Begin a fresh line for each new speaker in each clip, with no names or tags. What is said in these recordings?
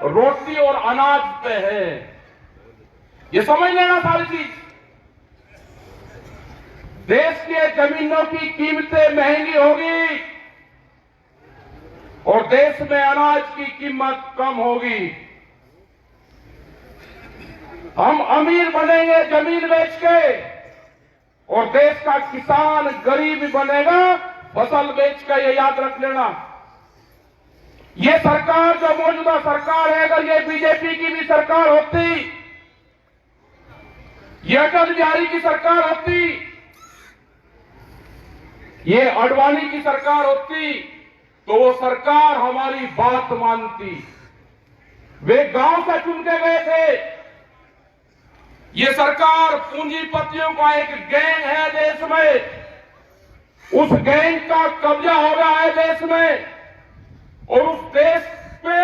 रोटी और अनाज पे है। ये समझ लेना सारी चीज। देश के जमीनों की कीमतें महंगी होगी और देश में अनाज की कीमत कम होगी। हम अमीर बनेंगे जमीन बेच के और देश का किसान गरीब बनेगा फसल बेच के। ये याद रख लेना। ये सरकार जो मौजूदा सरकार है, अगर ये बीजेपी की भी सरकार होती, ये अटल बिहारी की सरकार होती, ये आडवाणी की सरकार होती, तो वो सरकार हमारी बात मानती। वे गांव से चुन के गए थे। ये सरकार पूंजीपतियों का एक गैंग है देश में। उस गैंग का कब्जा हो रहा है देश में और उस देश पे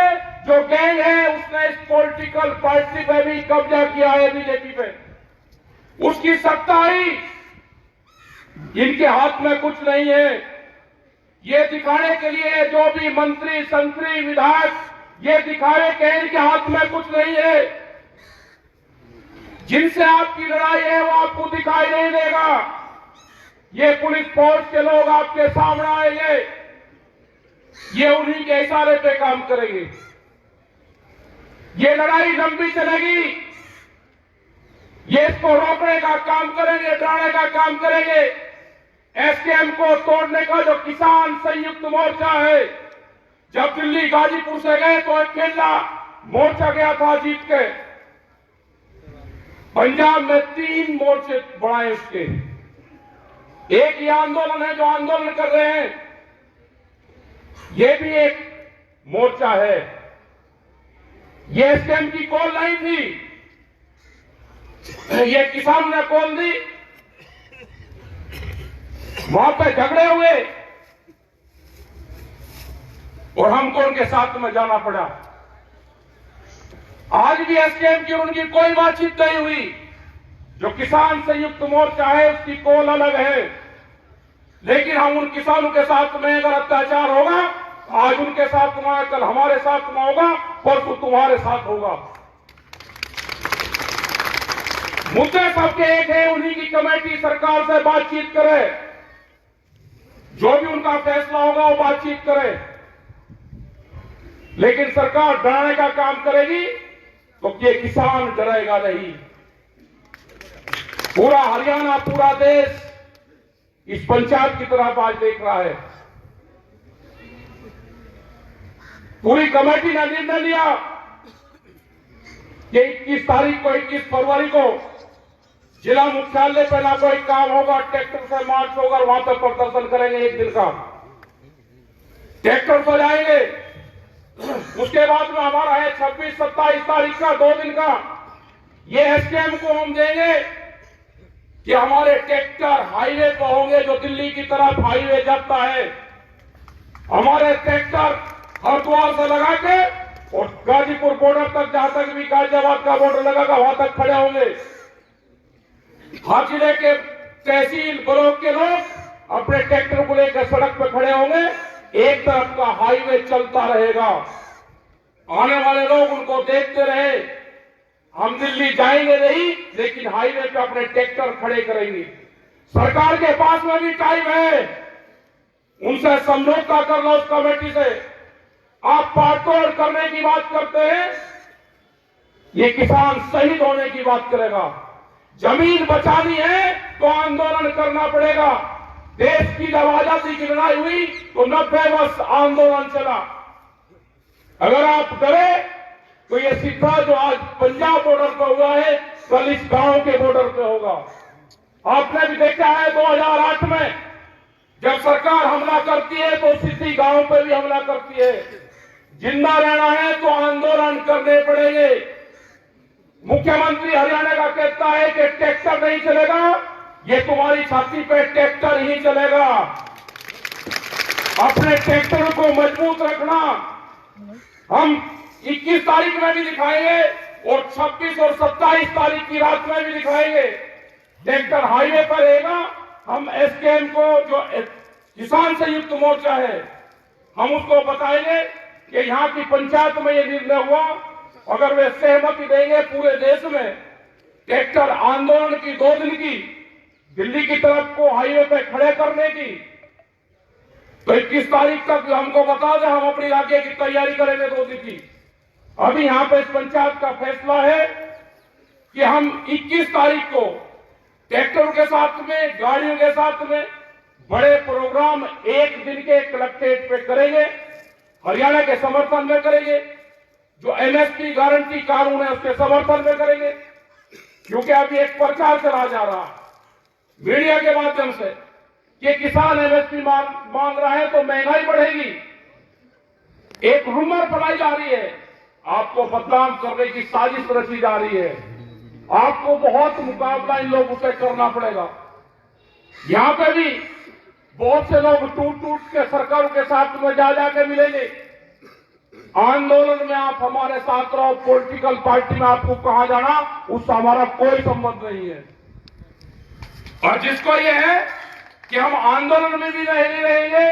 जो गैंग है उसने इस पॉलिटिकल पार्टी पे भी कब्जा किया है, बीजेपी पे। उसकी सत्ता ही इनके हाथ में कुछ नहीं है। ये दिखाने के लिए जो भी मंत्री संतरी विधायक ये दिखावे कि इनके हाथ में कुछ नहीं है। जिनसे आपकी लड़ाई है वो आपको दिखाई नहीं देगा। ये पुलिस फोर्स के लोग आपके सामने आएंगे, ये उन्हीं के इशारे पे काम करेंगे। ये लड़ाई लंबी चलेगी। ये इसको रोकने का काम करेंगे, डराने का काम करेंगे। एसकेएम को तोड़ने का जो किसान संयुक्त मोर्चा है, जब दिल्ली गाजीपुर से गए तो अकेला मोर्चा गया था जीत के। पंजाब में 3 मोर्चे बढ़ाए उसके। एक ये आंदोलन है जो आंदोलन कर रहे हैं, ये भी एक मोर्चा है। ये एसकेएम की कॉल नहीं थी, ये किसान ने कॉल दी। वहां पे झगड़े हुए और हमको उनके साथ में जाना पड़ा। आज भी एसकेएम की उनकी कोई बातचीत नहीं हुई। जो किसान संयुक्त मोर्चा है उसकी कॉल अलग है, लेकिन हम उन किसानों के साथ में अगर अत्याचार होगा, आज उनके साथ में, कल हमारे साथ में होगा, परसों तुम्हारे साथ होगा। मुद्दे सबके एक है, उन्हीं की कमेटी सरकार से बातचीत करे, जो भी उनका फैसला होगा वो बातचीत करे। लेकिन सरकार डराने का काम करेगी तो ये किसान डरेगा नहीं। पूरा हरियाणा, पूरा देश इस पंचायत की तरफ आज देख रहा है। पूरी कमेटी ने निर्णय लिया कि 21 तारीख को, 21 फरवरी को जिला मुख्यालय पर ना कोई काम होगा, ट्रैक्टर से मार्च होगा, वहां पर प्रदर्शन करेंगे। 1 दिन का ट्रैक्टर पर जाएंगे। उसके बाद में हमारा है 26-27 तारीख का 2 दिन का। ये एसकेएम को हम देंगे कि हमारे ट्रैक्टर हाईवे पर होंगे, जो दिल्ली की तरफ हाईवे जाता है। हमारे ट्रैक्टर हरिद्वार से लगा के और गाजीपुर बॉर्डर तक, जहां तक भी गाजियाबाद का बॉर्डर लगागा वहां तक खड़े होंगे। हर जिले के तहसील ब्लॉक के लोग अपने ट्रैक्टर को लेकर सड़क पर खड़े होंगे। एक तरफ का हाईवे चलता रहेगा, आने वाले लोग उनको देखते रहे। हम दिल्ली जाएंगे नहीं, लेकिन हाईवे पे अपने ट्रैक्टर खड़े करेंगे। सरकार के पास में भी टाइम है, उनसे समझौता कर लो उस कमेटी से। आप पाटतोड़ करने की बात करते हैं, ये किसान शहीद होने की बात करेगा। जमीन बचानी है तो आंदोलन करना पड़ेगा। देश की जब आजादी की लड़ाई हुई तो 90 वर्ष आंदोलन चला। अगर आप डरे तो ये सीधा जो आज पंजाब बॉर्डर पर हुआ है, कल इस गांव के बॉर्डर पे होगा। आपने भी देखा है 2008 में जब सरकार हमला करती है तो सीधी गांव पे भी हमला करती है। जिंदा रहना है तो आंदोलन करने पड़ेंगे। मुख्यमंत्री हरियाणा का कहता है कि ट्रैक्टर नहीं चलेगा, ये तुम्हारी छाती पे ट्रैक्टर ही चलेगा। अपने ट्रैक्टर को मजबूत रखना। हम 21 तारीख में भी दिखाएंगे और 26 और 27 तारीख की रात में भी दिखाएंगे। ट्रैक्टर हाईवे पर रहेगा। हम एसकेएम को, जो किसान संयुक्त मोर्चा है, हम उसको बताएंगे कि यहाँ की पंचायत में ये निर्णय हुआ, अगर वे सहमति देंगे पूरे देश में ट्रैक्टर आंदोलन की 2 दिन की दिल्ली की तरफ को हाईवे पे खड़े करने की, तो 21 तारीख तक हमको बता दें, हम अपनी आगे की तैयारी करेंगे 2 दिन की। अभी यहाँ पे इस पंचायत का फैसला है कि हम 21 तारीख को ट्रैक्टरों के साथ में, गाड़ियों के साथ में बड़े प्रोग्राम 1 दिन के कलेक्ट्रेट पे करेंगे, हरियाणा के समर्थन में करेंगे, जो एमएसपी गारंटी कानून है उसके समर्थन में करेंगे। क्योंकि अभी एक प्रचार चला जा रहा है मीडिया के माध्यम से कि किसान एमएसपी मांग रहा है तो महंगाई बढ़ेगी। एक रूमर फैलाई जा रही है, आपको बदनाम करने की साजिश रची जा रही है। आपको बहुत मुकाबला इन लोगों से करना पड़ेगा। यहां पे भी बहुत से लोग टूट टूट के सरकारों के साथ में जा जाके मिलेंगे। आंदोलन में आप हमारे साथ रहो, पॉलिटिकल पार्टी में आपको कहां जाना उससे हमारा कोई संबंध नहीं है। और जिसको ये है कि हम आंदोलन में भी नहीं रहेंगे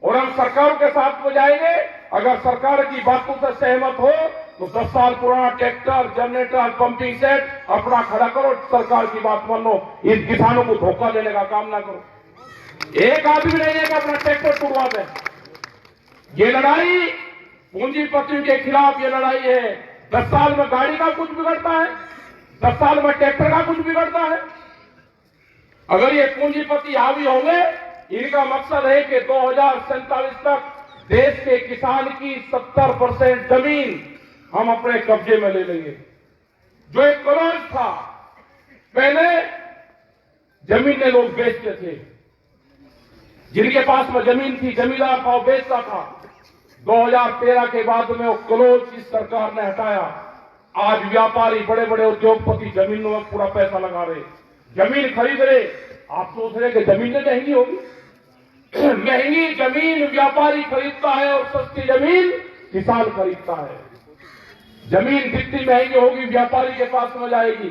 और हम सरकारों के साथ में जाएंगे, अगर सरकार की बातों से सहमत हो तो 10 साल पुराना ट्रैक्टर, जनरेटर, पंपिंग सेट अपना खड़ा करो, सरकार की बात मान लो। इन किसानों को धोखा देने का काम ना करो। एक आदमी नहीं है कि अपना ट्रैक्टर टूटवा दे। ये लड़ाई पूंजीपतियों के खिलाफ ये लड़ाई है। 10 साल में गाड़ी का कुछ बिगड़ता है, 10 साल में ट्रैक्टर का कुछ बिगड़ता है। अगर ये पूंजीपति हावी होंगे, इनका मकसद है कि 2047 तक देश के किसान की 70% जमीन हम अपने कब्जे में ले लेंगे। जो एक करोड़ था पहले जमीनें लोग बेचते थे, जिनके पास में जमीन थी जमींदार था वो बेचता था। 2013 के बाद में वो क्लोज इस सरकार ने हटाया। आज व्यापारी, बड़े बड़े उद्योगपति जमीनों में पूरा पैसा लगा रहे, जमीन खरीद रहे। आप सोच रहे कि जमीनें महंगी होगी? महंगी जमीन व्यापारी खरीदता है और सस्ती जमीन किसान खरीदता है। जमीन जितनी महंगी होगी व्यापारी के पास में जाएगी,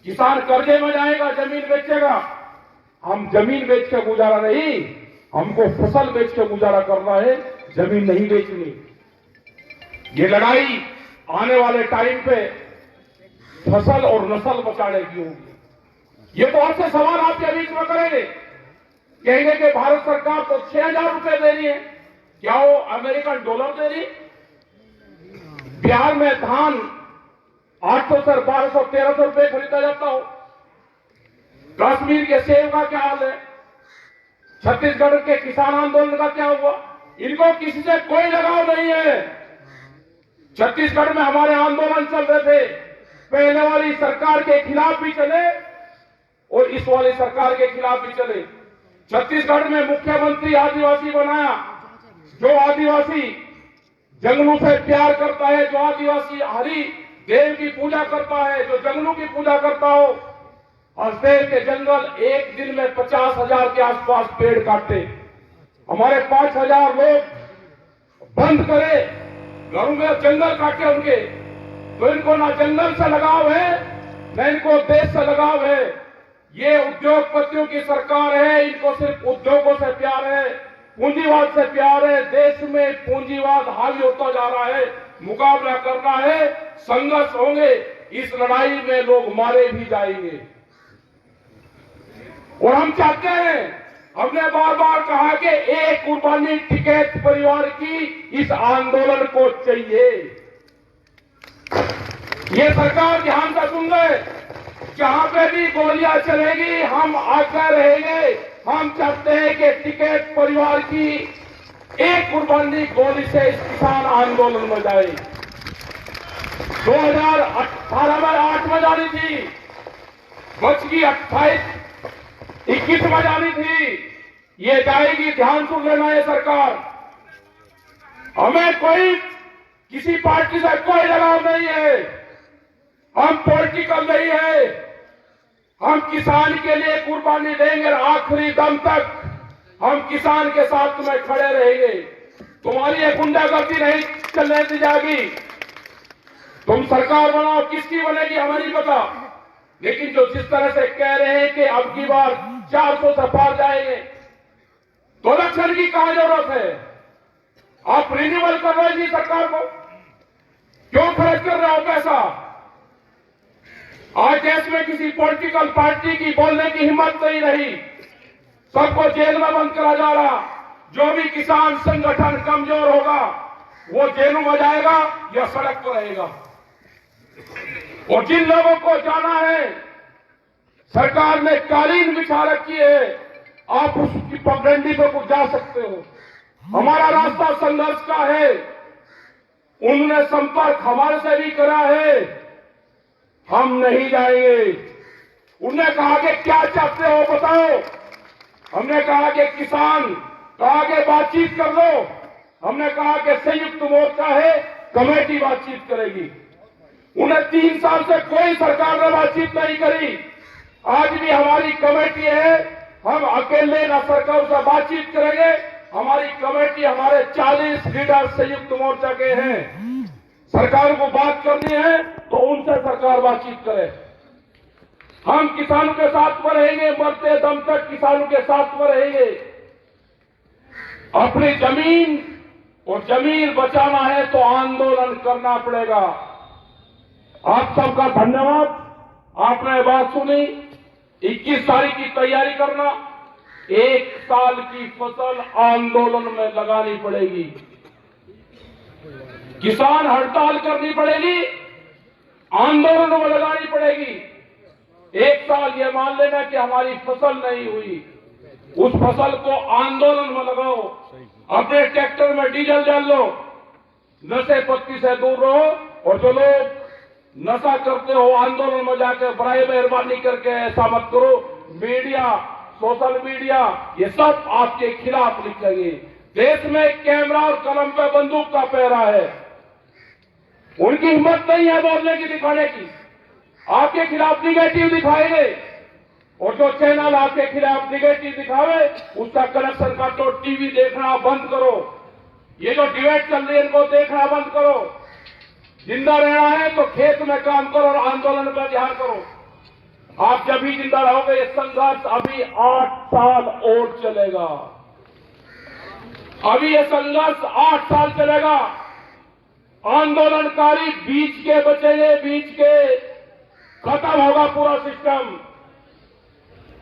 किसान कर्जे में जाएगा, जमीन बेचेगा। हम जमीन बेच के गुजारा नहीं, हमको फसल बेच के गुजारा करना है, जमीन नहीं बेचनी। ये लड़ाई आने वाले टाइम पे फसल और नस्ल बचाने की होगी। ये बहुत से सवाल आपके बीच में करेंगे, कहेंगे कि भारत सरकार तो 6,000 रुपए दे रही है, क्या वो अमेरिकन डॉलर दे रही? बिहार में धान 800 से 1200 1300 रुपए खरीदा जाता हो। कश्मीर के सेब का क्या हाल है? छत्तीसगढ़ के किसान आंदोलन का क्या हुआ? इनको किसी से कोई लगाव नहीं है। छत्तीसगढ़ में हमारे आंदोलन चल रहे थे, पहले वाली सरकार के खिलाफ भी चले और इस वाली सरकार के खिलाफ भी चले। छत्तीसगढ़ में मुख्यमंत्री आदिवासी बनाया। जो आदिवासी जंगलों से प्यार करता है, जो आदिवासी हरि देव की पूजा करता है, जो जंगलों की पूजा करता हो, और देव के जंगल एक दिन में 50,000 के आसपास पेड़ काटे। हमारे 5,000 लोग बंद करे, घरों में जंगल काटे उनके। तो इनको ना जंगल से लगाव है, न इनको देश से लगाव है। ये उद्योगपतियों की सरकार है, इनको सिर्फ उद्योगों से प्यार है, पूंजीवाद से प्यार है। देश में पूंजीवाद हावी होता जा रहा है, मुकाबला करना है, संघर्ष होंगे। इस लड़ाई में लोग मारे भी जाएंगे और हम चाहते हैं, हमने बार बार कहा कि एक कुर्बानी टिकैत परिवार की इस आंदोलन को चाहिए। ये सरकार ध्यान से सुन ले, जहां पे भी गोलियां चलेगी हम आगे रहेंगे। हम चाहते हैं कि टिकैत परिवार की एक कुर्बानी गोली से इस किसान आंदोलन में जाए। 2018 में 8 में जानी थी, बच की 21 में जानी थी, ये जाएगी। ध्यान सुन लेना ये सरकार। हमें कोई किसी पार्टी से कोई लगाव नहीं है, हम पॉलिटिकल नहीं है। हम किसान के लिए कुर्बानी देंगे, आखिरी दम तक हम किसान के साथ में खड़े रहेंगे। तुम्हारी ये गुंडागर्दी नहीं चलने दी जाएगी। तुम सरकार बनाओ, किसकी बनेगी हमें नहीं पता, लेकिन जो जिस तरह से कह रहे हैं कि अब की बार 400 से पार जाएंगे, तो इलेक्शन की कहां जरूरत है? आप रिन्यूअल कर रहे जी सरकार को, क्यों खर्च कर रहे हो पैसा? आज देश में किसी पॉलिटिकल पार्टी की बोलने की हिम्मत नहीं रही, सबको जेल में बंद करा जा रहा। जो भी किसान संगठन कमजोर होगा वो जेलों में जाएगा या सड़क पर रहेगा। और जिन लोगों को जाना है, सरकार ने कालीन बिछा रखी है, आप उसकी पगडंडी पर कुछ जा सकते हो। हमारा रास्ता संघर्ष का है, उन्होंने संपर्क हमारे से भी करा है, हम नहीं जाएंगे। उन्होंने कहा कि क्या चाहते हो बताओ, हमने कहा कि किसान कहा कि बातचीत कर लो, हमने कहा कि संयुक्त मोर्चा है, कमेटी बातचीत करेगी। उन्हें 3 साल से कोई सरकार ने बातचीत नहीं करी। आज भी हमारी कमेटी है, हम अकेले न सरकार से बातचीत करेंगे। हमारी कमेटी, हमारे 40 लीडर संयुक्त मोर्चा के हैं। सरकार को बात करनी है तो उनसे सरकार बातचीत करे। हम किसानों के साथ में रहेंगे, मरते दम तक किसानों के साथ में रहेंगे। अपनी जमीन और जमीन बचाना है तो आंदोलन करना पड़ेगा। आप सबका धन्यवाद, आपने बात सुनी। 21 तारीख की तैयारी करना, 1 साल की फसल आंदोलन में लगानी पड़ेगी। किसान हड़ताल करनी पड़ेगी, आंदोलन में लगानी पड़ेगी। 1 साल ये मान लेना कि हमारी फसल नहीं हुई, उस फसल को आंदोलन में लगाओ। अपने ट्रैक्टर में डीजल डाल लो, नशे पत्ती से दूर रहो। और जो लोग नशा करते हो आंदोलन में जाकर बड़ाई मेहरबानी करके ऐसा मत करो। मीडिया, सोशल मीडिया, ये सब आपके खिलाफ लिखेंगे। देश में कैमरा और कलम पे बंदूक का पहरा है, उनकी हिम्मत नहीं है बोलने की, दिखाने की। आपके खिलाफ निगेटिव दिखाएंगे, और जो चैनल आपके खिलाफ निगेटिव दिखावे उसका कनेक्शन काटो, टीवी देखना बंद करो। ये जो डिबेट चल रही है इनको देखना बंद करो। जिंदा रहना है तो खेत में काम करो और आंदोलन पर ध्यान करो। आप जब भी जिंदा रहोगे, ये संघर्ष अभी 8 साल और चलेगा। अभी ये संघर्ष 8 साल चलेगा। आंदोलनकारी बीच के बचेंगे, बीच के खत्म होगा पूरा सिस्टम।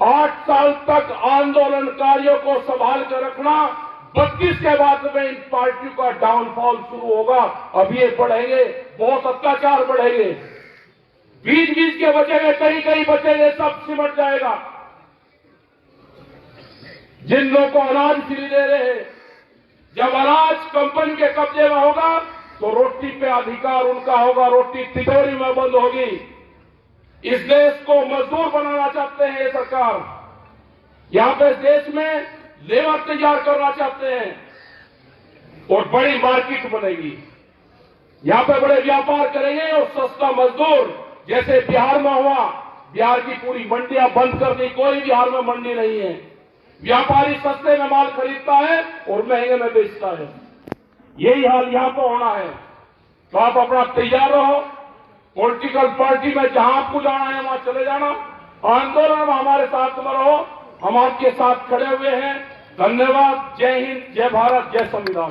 8 साल तक आंदोलनकारियों को संभाल कर रखना। 32 के बाद में इन पार्टियों का डाउनफॉल शुरू होगा। अब ये बढ़ेंगे, बहुत अत्याचार बढ़ेंगे। बीच बीच के बचेंगे, कहीं कहीं बचेंगे, सब सिमट जाएगा। जिन लोगों को अनाज फ्री दे रहे हैं, जब अनाज कंपनी के कब्जे में होगा तो रोटी पे अधिकार उनका होगा, रोटी तिजोरी में बंद होगी। इस देश को मजदूर बनाना चाहते हैं ये सरकार। यहां पे देश में लेबर तैयार करना चाहते हैं और बड़ी मार्केट बनेगी। यहां पे बड़े व्यापार करेंगे और सस्ता मजदूर, जैसे बिहार में हुआ। बिहार की पूरी मंडियां बंद कर दी, कोई बिहार में मंडी नहीं है। व्यापारी सस्ते में माल खरीदता है और महंगे में बेचता है। यही हाल यहां पर होना है। तो आप अपना तैयार रहो। पॉलिटिकल पार्टी में जहां आपको जाना है वहां चले जाना। आंदोलन में हमारे साथ में रहो, हम आपके साथ खड़े हुए हैं। धन्यवाद। जय हिंद, जय भारत, जय संविधान।